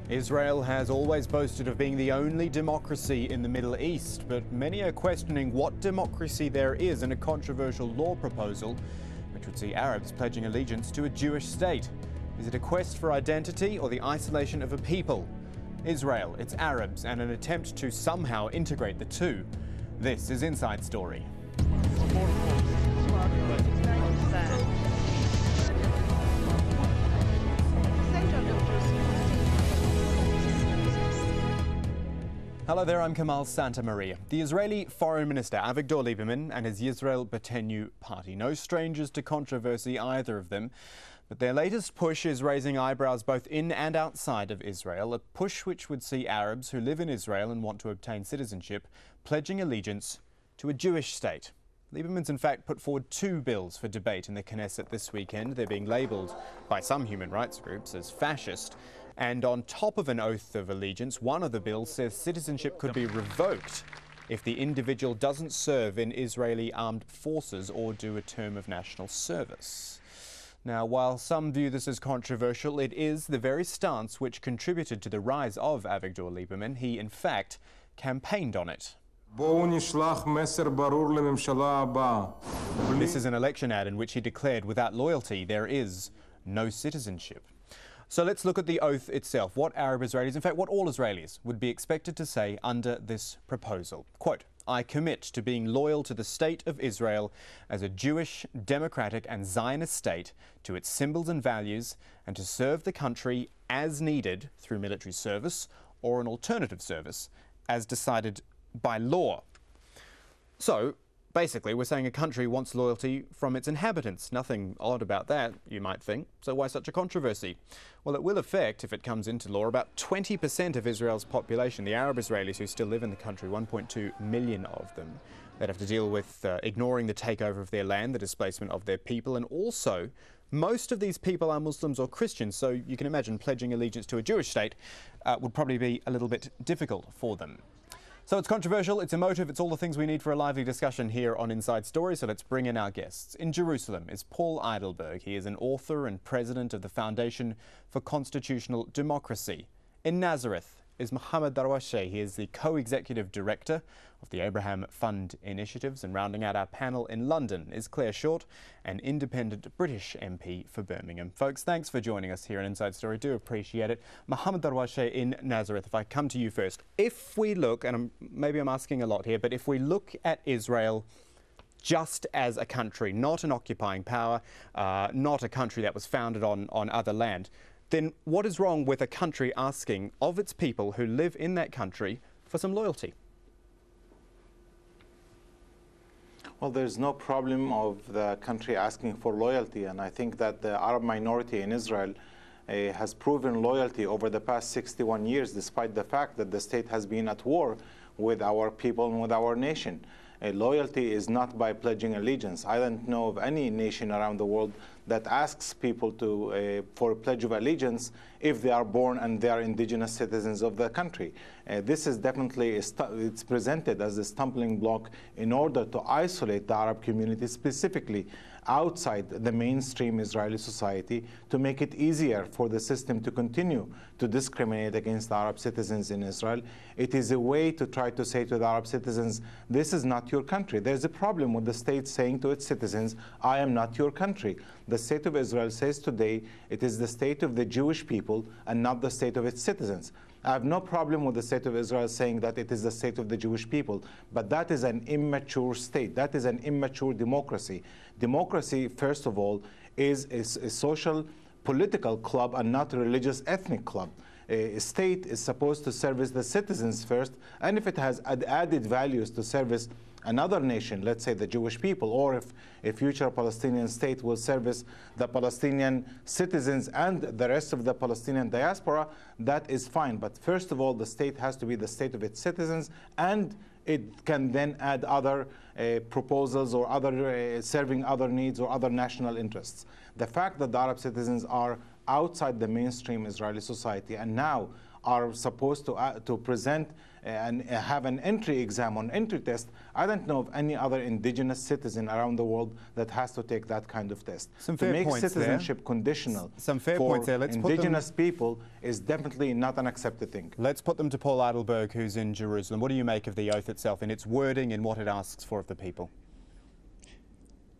Israel has always boasted of being the only democracy in the Middle East, but many are questioning what democracy there is in a controversial law proposal which would see Arabs pledging allegiance to a Jewish state. Is it a quest for identity or the isolation of a people? Israel, its Arabs, and an attempt to somehow integrate the two. This is Inside Story. Hello there, I'm Kamal Santamaria. The Israeli Foreign Minister Avigdor Lieberman and his Yisrael B'Tenu party. No strangers to controversy, either of them. But their latest push is raising eyebrows both in and outside of Israel, a push which would see Arabs who live in Israel and want to obtain citizenship pledging allegiance to a Jewish state. Lieberman's in fact put forward two bills for debate in the Knesset this weekend. They're being labelled by some human rights groups as fascist. And on top of an oath of allegiance, one of the bills says citizenship could be revoked if the individual doesn't serve in Israeli armed forces or do a term of national service. Now, while some view this as controversial, it is the very stance which contributed to the rise of Avigdor Lieberman. He, in fact, campaigned on it. This is an election ad in which he declared without loyalty there is no citizenship. So let's look at the oath itself. What Arab Israelis, in fact what all Israelis, would be expected to say under this proposal. Quote, "I commit to being loyal to the State of Israel as a Jewish, democratic and Zionist state, to its symbols and values, and to serve the country as needed through military service or an alternative service as decided by law." So basically, we're saying a country wants loyalty from its inhabitants. Nothing odd about that, you might think. So why such a controversy? Well, it will affect, if it comes into law, about 20% of Israel's population, the Arab Israelis who still live in the country, 1.2 million of them. They'd have to deal with ignoring the takeover of their land, the displacement of their people, and also most of these people are Muslims or Christians, so you can imagine pledging allegiance to a Jewish state would probably be a little bit difficult for them. So it's controversial, it's emotive, it's all the things we need for a lively discussion here on Inside Story, so let's bring in our guests. In Jerusalem is Paul Eidelberg. He is an author and president of the Foundation for Constitutional Democracy. In Nazareth is Mohammed Darwashe. He is the co-executive director of the Abraham Fund Initiatives. And rounding out our panel in London is Claire Short, an independent British MP for Birmingham. Folks, thanks for joining us here on Inside Story. Do appreciate it. Mohammed Darwashe in Nazareth, if I come to you first. If we look, and maybe I'm asking a lot here, but if we look at Israel just as a country, not an occupying power, not a country that was founded on other land, then what is wrong with a country asking of its people who live in that country for some loyalty? Well, there's no problem of the country asking for loyalty, and I think that the Arab minority in Israel has proven loyalty over the past 61 years, despite the fact that the state has been at war with our people and with our nation. Loyalty is not by pledging allegiance. I don't know of any nation around the world that asks people to for a pledge of allegiance if they are born and they are indigenous citizens of the country. This is definitely, it's presented as a stumbling block in order to isolate the Arab community, specifically outside the mainstream Israeli society, to make it easier for the system to continue to discriminate against Arab citizens in Israel. It is a way to try to say to the Arab citizens, this is not your country. There's a problem with the state saying to its citizens, I am not your country. The state of Israel says today it is the state of the Jewish people and not the state of its citizens. I have no problem with the state of Israel saying that it is the state of the Jewish people, but that is an immature state. That is an immature democracy. Democracy, first of all, is a social, political club and not a religious, ethnic club. A state is supposed to service the citizens first, and if it has added values to service another nation, let's say the Jewish people, or if a future Palestinian state will service the Palestinian citizens and the rest of the Palestinian diaspora, that is fine. But first of all, the state has to be the state of its citizens, and it can then add other proposals or other serving other needs or other national interests. The fact that the Arab citizens are outside the mainstream Israeli society and now are supposed to present and have an entry exam on entry test. I don't know of any other indigenous citizen around the world that has to take that kind of test. Some to fair make points citizenship there. conditional Some fair for points there. Let's indigenous people is definitely not an accepted thing. Let's put them to Paul Eidelberg, who's in Jerusalem. What do you make of the oath itself and its wording and what it asks for of the people?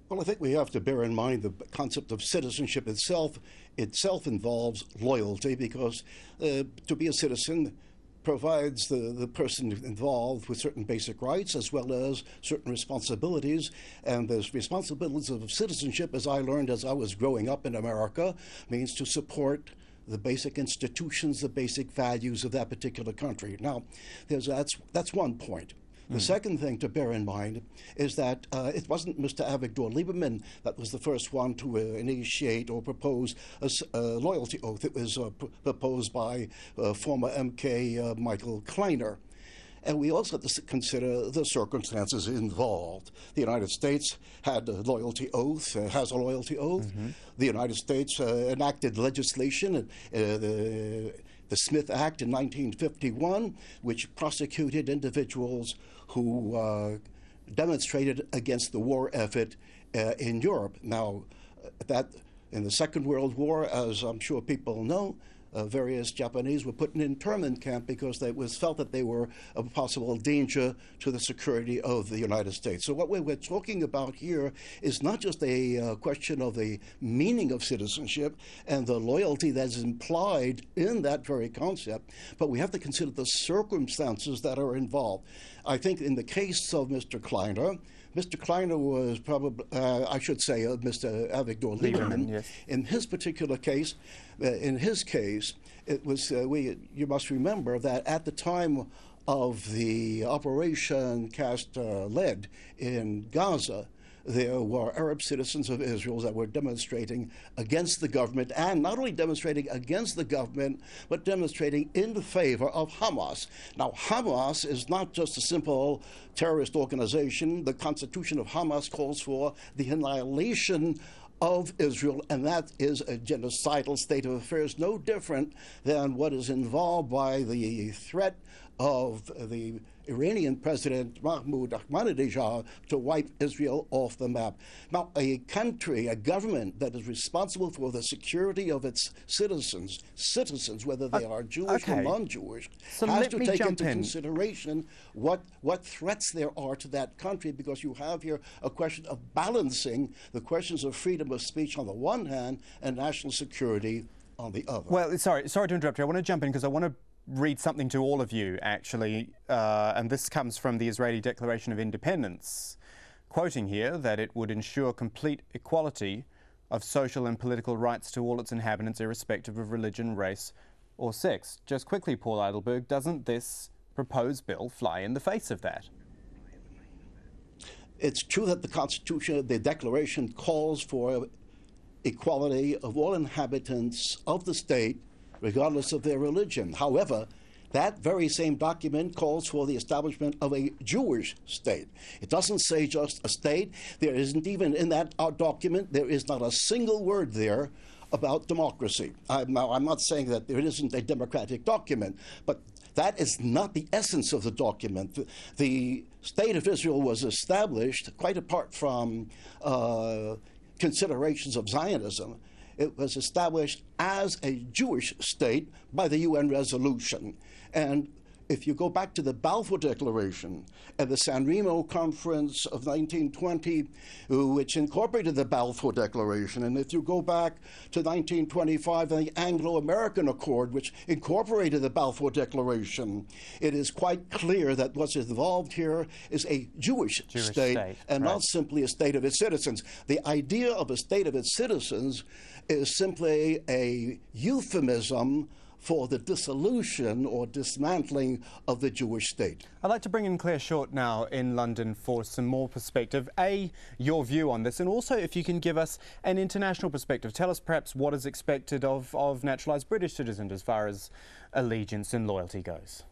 Well, I think we have to bear in mind the concept of citizenship itself. Itself involves loyalty because to be a citizen provides the person involved with certain basic rights as well as certain responsibilities. And the responsibilities of citizenship, as I learned as I was growing up in America, means to support the basic institutions, the basic values of that particular country. Now, that's one point. The second thing to bear in mind is that it wasn't Mr. Avigdor Lieberman that was the first one to initiate or propose a loyalty oath. It was proposed by former MK Michael Kleiner. And we also have to consider the circumstances involved. The United States had a loyalty oath, has a loyalty oath. The United States enacted legislation, the Smith Act in 1951, which prosecuted individuals who demonstrated against the war effort in Europe. Now, that in the Second World War, as I'm sure people know, various Japanese were put in internment camp because it was felt that they were a possible danger to the security of the United States. So what we're talking about here is not just a question of the meaning of citizenship and the loyalty that is implied in that very concept, but we have to consider the circumstances that are involved. I think in the case of Mr. Kleiner was probably, I should say, Mr. Avigdor Lieberman. Yes. In his particular case, it was, you must remember that at the time of the Operation Cast Lead in Gaza, there were Arab citizens of Israel that were demonstrating against the government, and not only demonstrating against the government, but demonstrating in favor of Hamas. Now, Hamas is not just a simple terrorist organization. The constitution of Hamas calls for the annihilation of Israel, and that is a genocidal state of affairs, no different than what is involved by the threat of the Iranian President Mahmoud Ahmadinejad to wipe Israel off the map. Now, a country, a government that is responsible for the security of its citizens, whether they are Jewish or non-Jewish, has to take into consideration what threats there are to that country, because you have here a question of balancing the questions of freedom of speech on the one hand and national security on the other. Well, sorry to interrupt you. I want to jump in because I want to read something to all of you, actually, and this comes from the Israeli Declaration of Independence, quoting here that it would ensure complete equality of social and political rights to all its inhabitants, irrespective of religion, race, or sex. Just quickly, Paul Eidelberg, doesn't this proposed bill fly in the face of that? It's true that the Constitution, the Declaration, calls for equality of all inhabitants of the state, regardless of their religion. However, that very same document calls for the establishment of a Jewish state. It doesn't say just a state. There isn't even in that document, there is not a single word there about democracy. I'm not saying that there isn't a democratic document, but that is not the essence of the document. The State of Israel was established quite apart from considerations of Zionism. It was established as a Jewish state by the UN resolution. And if you go back to the Balfour Declaration and the San Remo Conference of 1920, which incorporated the Balfour Declaration, and if you go back to 1925 and the Anglo-American Accord, which incorporated the Balfour Declaration, it is quite clear that what's involved here is a Jewish state and not simply a state of its citizens. The idea of a state of its citizens is simply a euphemism for the dissolution or dismantling of the Jewish state. I'd like to bring in Claire Short now in London for some more perspective. A, your view on this, and also if you can give us an international perspective. Tell us perhaps what is expected of naturalised British citizens as far as allegiance and loyalty goes.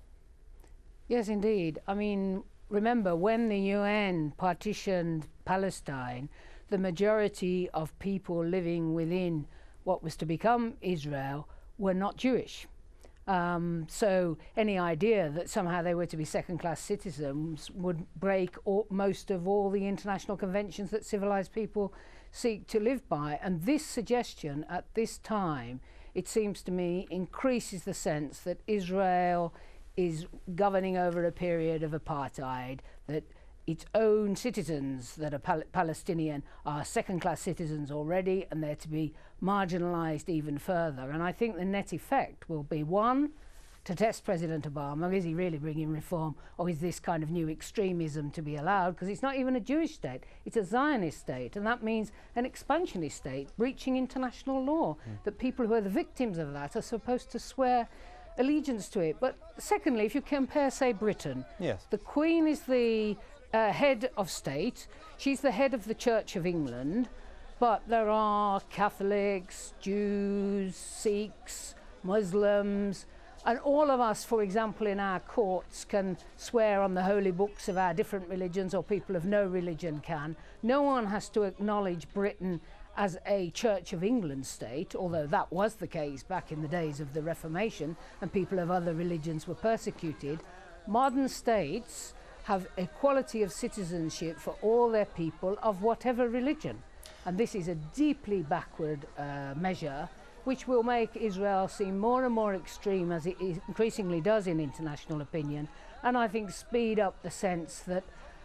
Yes, indeed. I mean, remember, when the UN partitioned Palestine, the majority of people living within what was to become Israel were not Jewish. So any idea that somehow they were to be second-class citizens would break most of all the international conventions that civilized people seek to live by. And this suggestion at this time, it seems to me, increases the sense that Israel is governing over a period of apartheid, that its own citizens that are Palestinian are second-class citizens already, and they're to be marginalised even further. And I think the net effect will be, one, to test President Obama. Is he really bringing reform, or is this kind of new extremism to be allowed? Because it's not even a Jewish state, it's a Zionist state, and that means an expansionist state breaching international law, that people who are the victims of that are supposed to swear allegiance to it. But secondly, if you compare, say, Britain, yes, the Queen is the head of state. She's the head of the Church of England, but there are Catholics, Jews, Sikhs, Muslims, and all of us, for example, in our courts can swear on the holy books of our different religions, or people of no religion can. No one has to acknowledge Britain as a Church of England state, although that was the case back in the days of the Reformation and people of other religions were persecuted. Modern states have equality of citizenship for all their people of whatever religion. And this is a deeply backward measure, which will make Israel seem more and more extreme, as it increasingly does in international opinion, and I think speed up the sense that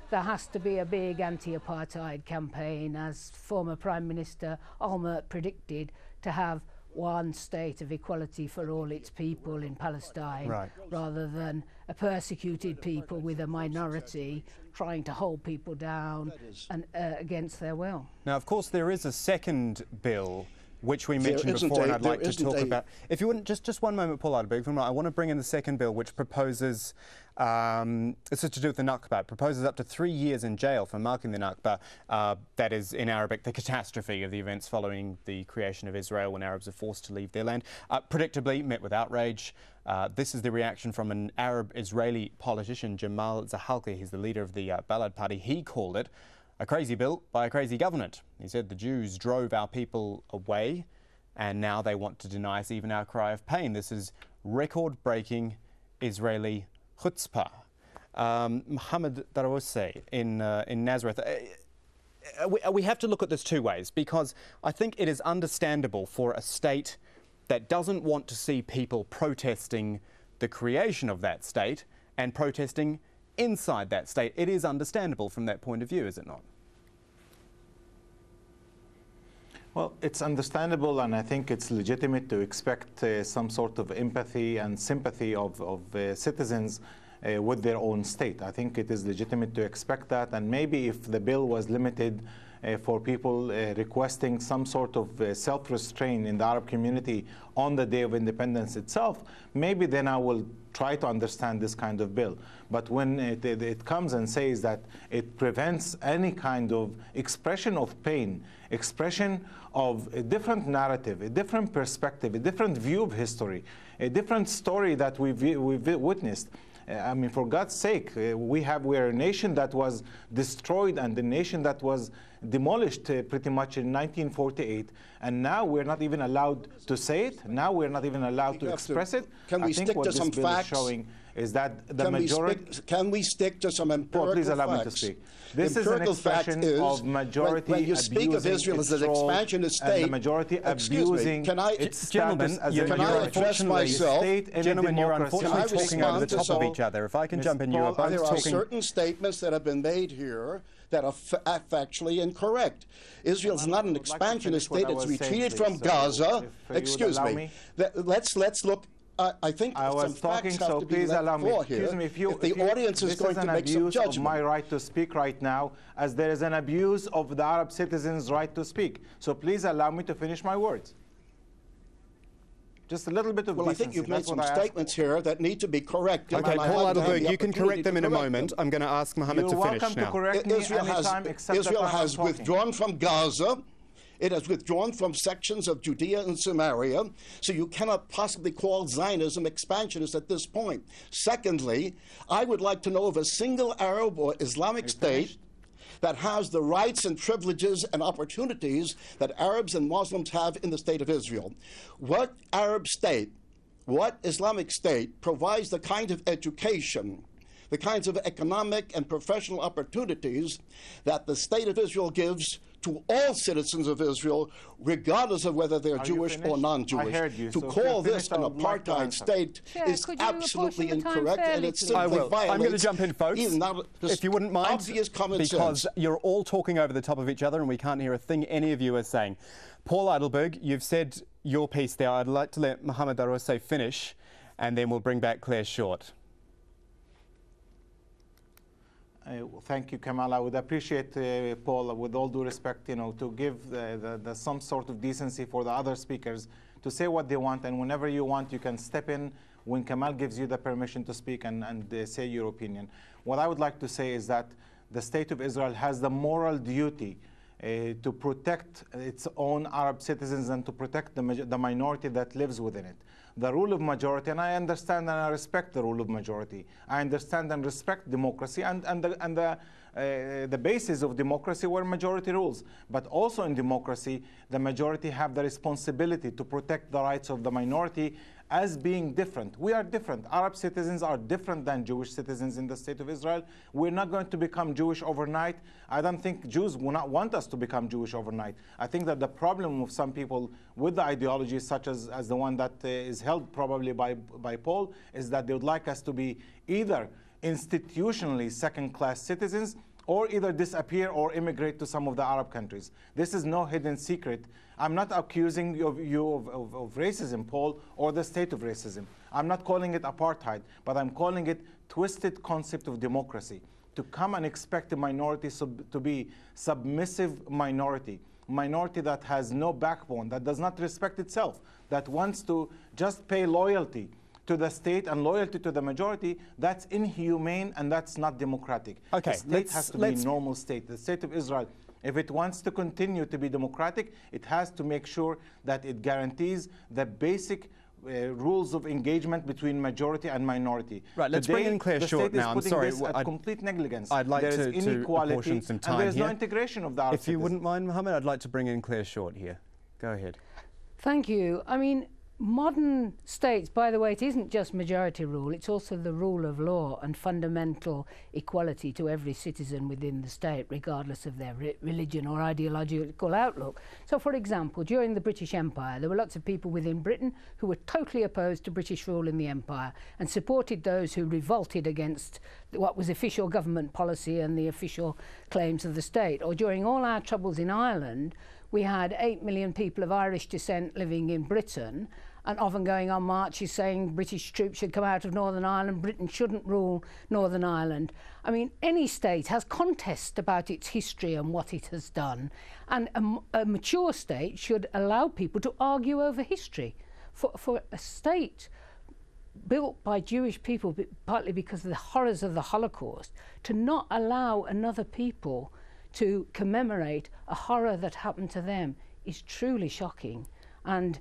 there has to be a big anti-apartheid campaign, as former Prime Minister Olmert predicted, to have one state of equality for all its people in Palestine, right, rather than a persecuted people with a minority trying to hold people down and against their will. Now, of course, there is a second bill which we mentioned before, and I'd like to talk about. If you wouldn't, just one moment, Paul Adderberg, I want to bring in the second bill, which proposes, this is to do with the Nakba, proposes up to 3 years in jail for marking the Nakba, that is, in Arabic, the catastrophe of the events following the creation of Israel when Arabs are forced to leave their land. Predictably, met with outrage. This is the reaction from an Arab-Israeli politician, Jamal Zahalki. He's the leader of the Balad party. He called it a crazy bill by a crazy government. He said the Jews drove our people away, and now they want to deny us even our cry of pain. This is record-breaking Israeli chutzpah. Mohammed Darawseh in Nazareth. We have to look at this two ways, because I think it is understandable for a state that doesn't want to see people protesting the creation of that state and protesting inside that state. It is understandable from that point of view, is it not? Well, it's understandable, and I think it's legitimate to expect some sort of empathy and sympathy of citizens with their own state. I think it is legitimate to expect that, and maybe if the bill was limited for people requesting some sort of self-restraint in the Arab community on the Day of Independence itself, maybe then I will try to understand this kind of bill. But when it comes and says that it prevents any kind of expression of pain, expression of a different narrative, a different perspective, a different view of history, a different story that we've witnessed. I mean, for God's sake, we're a nation that was destroyed and a nation that was demolished pretty much in 1948, and now we're not even allowed to say it. Now we're not even allowed to express it. Can we stick to some facts? Showing is that the majority. Can we stick to some empirical facts? Please allow me to speak. This is an expression of majority when you speak of Israel as an expansionist state, and the majority abusing its status as a majority state in Gentlemen, you're unfortunately talking over the top of each other. other. If I can jump in, you are both there talking. There are certain statements that have been made here that are factually incorrect. Israel is not an expansionist state. It's retreated from Gaza. Excuse me. Let's look. I think I was talking, so please allow me. Excuse me, if the audience is going to make some judgment. This is an abuse of my right to speak right now, as there is an abuse of the Arab citizens' right to speak. So please allow me to finish my words. Just a little bit of decency. I think you've made some statements here that need to be corrected. Okay, Paul Adderberg, you can correct them in a moment. I'm going to ask Mohammed to finish now. You're welcome to correct me anytime, except Israel has withdrawn from Gaza. It has withdrawn from sections of Judea and Samaria, so you cannot possibly call Zionism expansionist at this point. Secondly, I would like to know of a single Arab or Islamic state that has the rights and privileges and opportunities that Arabs and Muslims have in the State of Israel. What Arab state, what Islamic state provides the kind of education, the kinds of economic and professional opportunities that the State of Israel gives to all citizens of Israel, regardless of whether they're Jewish or non-Jewish? I heard you. To So call this finished, an I would like to apartheid answer. state Chair, is could you absolutely apportion the time incorrect, fairly, and it please? simply I will. violates I'm going to jump in, folks. even that If you wouldn't mind, obvious common because sense. you're all talking over the top of each other and we can't hear a thing any of you are saying. Paul Eidelberg, you've said your piece there. I'd like to let Mohammed Darose finish, and then we'll bring back Claire Short. Well, thank you, Kamal. I would appreciate, Paul, with all due respect, to give some sort of decency for the other speakers to say what they want, and whenever you want, you can step in when Kamal gives you the permission to speak and say your opinion. What I would like to say is that the State of Israel has the moral duty to protect its own Arab citizens and to protect the minority that lives within it. The rule of majority, and I understand and I respect the rule of majority. I understand and respect democracy and the basis of democracy were majority rules. But also in democracy, the majority have the responsibility to protect the rights of the minority as being different. We are different. Arab citizens are different than Jewish citizens in the State of Israel. We're not going to become Jewish overnight. I don't think Jews will not want us to become Jewish overnight. I think that the problem of some people with the ideologies such as the one that is held probably by Paul is that they would like us to be either institutionally second-class citizens or either disappear or immigrate to some of the Arab countries. This is no hidden secret. I'm not accusing you of racism, Paul, or the state of racism. I'm not calling it apartheid, but I'm calling it twisted concept of democracy. To come and expect a minority to be submissive minority that has no backbone, that does not respect itself, that wants to just pay loyalty to the state and loyalty to the majority, that's inhumane and that's not democratic. Okay, the state has to be a normal state. The State of Israel, if it wants to continue to be democratic, it has to make sure that it guarantees the basic rules of engagement between majority and minority. Right, let's bring in Claire Short now. I'm sorry, at complete negligence. I'd like there is to inequality apportion some time and there's here. no integration of the Arab If you citizens. wouldn't mind, Mohammed, I'd like to bring in Claire Short here. Go ahead. Thank you. I mean, modern states, by the way, it isn't just majority rule, it's also the rule of law and fundamental equality to every citizen within the state, regardless of their religion or ideological outlook. So, for example, during the British Empire, there were lots of people within Britain who were totally opposed to British rule in the empire and supported those who revolted against what was official government policy and the official claims of the state. Or during all our troubles in Ireland, we had 8 million people of Irish descent living in Britain, and often going on marches saying British troops should come out of Northern Ireland, Britain shouldn't rule Northern Ireland. I mean, any state has contest about its history and what it has done, and a mature state should allow people to argue over history. For a state built by Jewish people, partly because of the horrors of the Holocaust, to not allow another people to commemorate a horror that happened to them is truly shocking and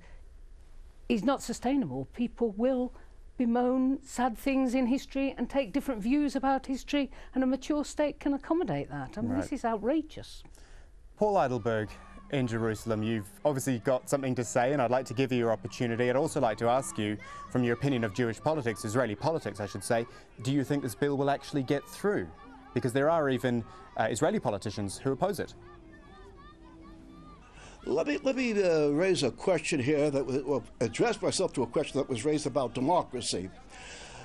is not sustainable. People will bemoan sad things in history and take different views about history, and a mature state can accommodate that. I mean, Right. This is outrageous. Paul Eidelberg in Jerusalem, you've obviously got something to say, and I'd like to give you your opportunity. I'd also like to ask you, from your opinion of Jewish politics, Israeli politics, I should say, do you think this bill will actually get through? Because there are even Israeli politicians who oppose it. Let me raise a question here that address myself to a question that was raised about democracy.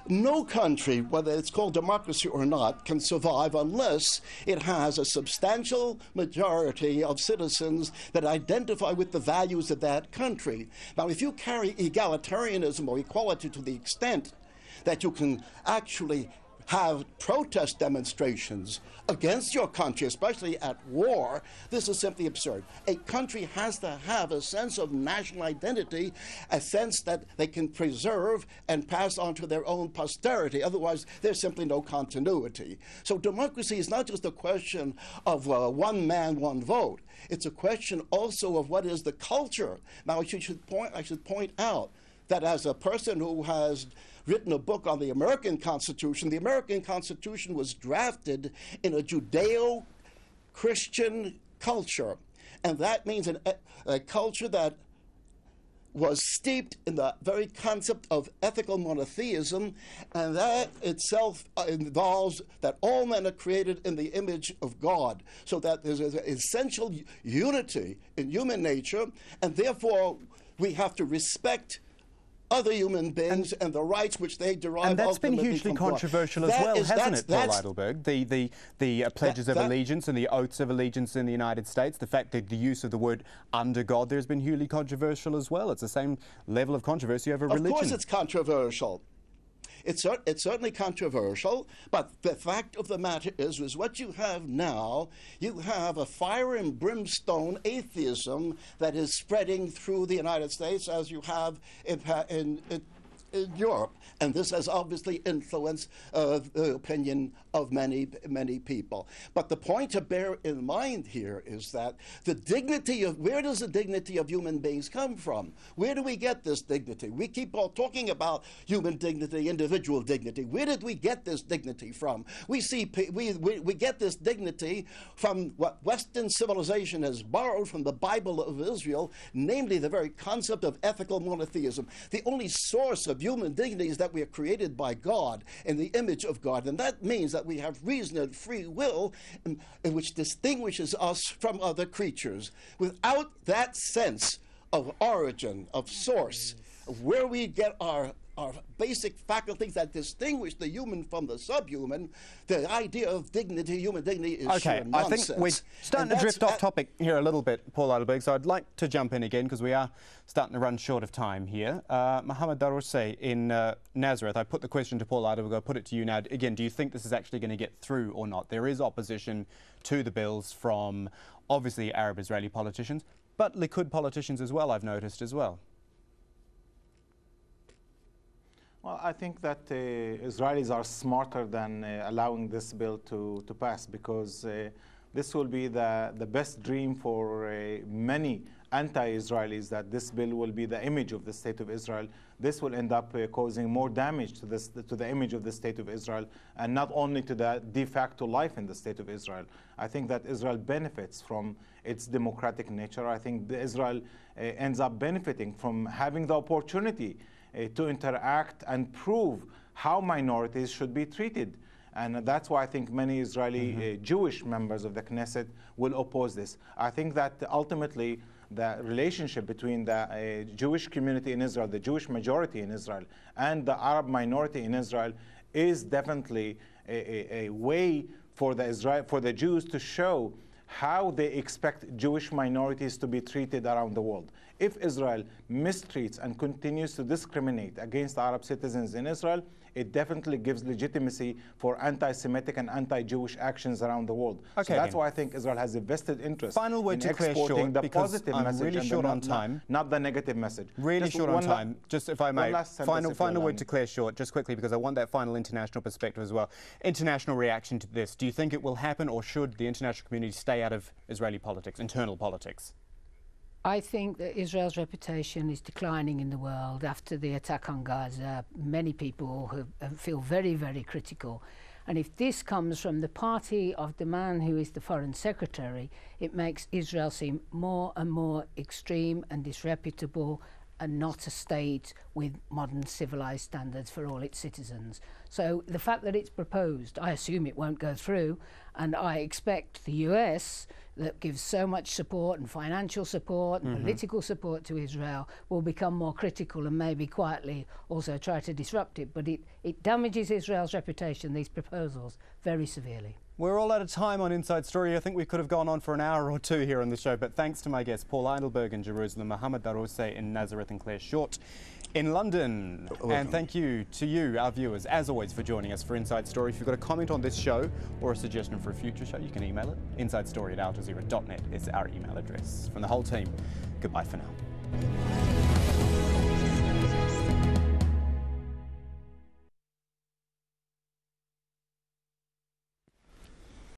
No country, whether it's called democracy or not, can survive unless it has a substantial majority of citizens that identify with the values of that country. Now, if you carry egalitarianism or equality to the extent that you can actually have protest demonstrations against your country, especially at war, this is simply absurd. A country has to have a sense of national identity, a sense that they can preserve and pass on to their own posterity. Otherwise, there's simply no continuity. So democracy is not just a question of one man, one vote. It's a question also of what is the culture. Now, I should point out that as a person who has written a book on the American Constitution was drafted in a Judeo Christian culture. And that means a culture that was steeped in the very concept of ethical monotheism, and that itself involves that all men are created in the image of God, so that there's an essential unity in human nature, and therefore we have to respect other human beings and the rights which they derive. And that's been hugely from controversial God. as well, hasn't it, Paul That's Heidelberg? The pledges of allegiance and the oaths of allegiance in the United States, the fact that the use of the word under God there's been hugely controversial as well. It's the same level of controversy over religion. Of course it's controversial. It's certainly controversial, but the fact of the matter is what you have now, you have a fire and brimstone atheism that is spreading through the United States, as you have in Europe. And this has obviously influenced the opinion of many people. But the point to bear in mind here is that the dignity of, where does the dignity of human beings come from? Where do we get this dignity? We keep on talking about human dignity, individual dignity. Where did we get this dignity from? We get this dignity from what Western civilization has borrowed from the Bible of Israel, namely the very concept of ethical monotheism. The only source of human dignity is that we are created by God in the image of God, and that means that we have reason and free will, which distinguishes us from other creatures. Without that sense of origin, of source, of where we get our basic faculties that distinguish the human from the subhuman, the idea of dignity, human dignity, is sheer nonsense. I think we're starting to drift off topic here a little bit, Paul Heidelberg, so I'd like to jump in again because we are starting to run short of time here. Mohammed Daroussi in Nazareth, I put the question to Paul Heidelberg, I'll put it to you now. Again, do you think this is actually going to get through or not? There is opposition to the bills from, obviously, Arab-Israeli politicians, but Likud politicians as well, I've noticed as well. Well, I think that Israelis are smarter than allowing this bill to pass, because this will be the best dream for many anti-Israelis, that this bill will be the image of the State of Israel. This will end up causing more damage to the image of the State of Israel, and not only to the de facto life in the State of Israel. I think that Israel benefits from its democratic nature. I think Israel ends up benefiting from having the opportunity to interact and prove how minorities should be treated. And that's why I think many Israeli Jewish members of the Knesset will oppose this. I think that ultimately the relationship between the Jewish community in Israel, the Jewish majority in Israel, and the Arab minority in Israel is definitely a way for the Jews to show how they expect Jewish minorities to be treated around the world. If Israel mistreats and continues to discriminate against Arab citizens in Israel, it definitely gives legitimacy for anti-Semitic and anti-Jewish actions around the world. Okay, so that's why I think Israel has a vested interest Final word in to Claire exporting Short, the because positive I'm message really and short on time. Not the negative message. Really Just short on time. Just if I may, final word to Claire. Claire Short, just quickly, because I want that final international perspective as well. International reaction to this. Do you think it will happen, or should the international community stay out of Israeli politics, internal politics? I think that Israel's reputation is declining in the world after the attack on Gaza. Many people feel very, very critical. And if this comes from the party of the man who is the foreign secretary, it makes Israel seem more and more extreme and disreputable, and not a state with modern civilized standards for all its citizens. So the fact that it's proposed, I assume it won't go through, and I expect the US, that gives so much support and financial support and political support to Israel, will become more critical and maybe quietly also try to disrupt it. But it damages Israel's reputation, these proposals, very severely. We're all out of time on Inside Story. I think we could have gone on for an hour or two here on the show, but thanks to my guests, Paul Heidelberg in Jerusalem, Mohammed Daroussi in Nazareth, and Claire Short in London. And thank you to you, our viewers, as always, for joining us for Inside Story. If you've got a comment on this show or a suggestion for a future show, you can email it. InsideStory@aljazeera.net is our email address. From the whole team, goodbye for now.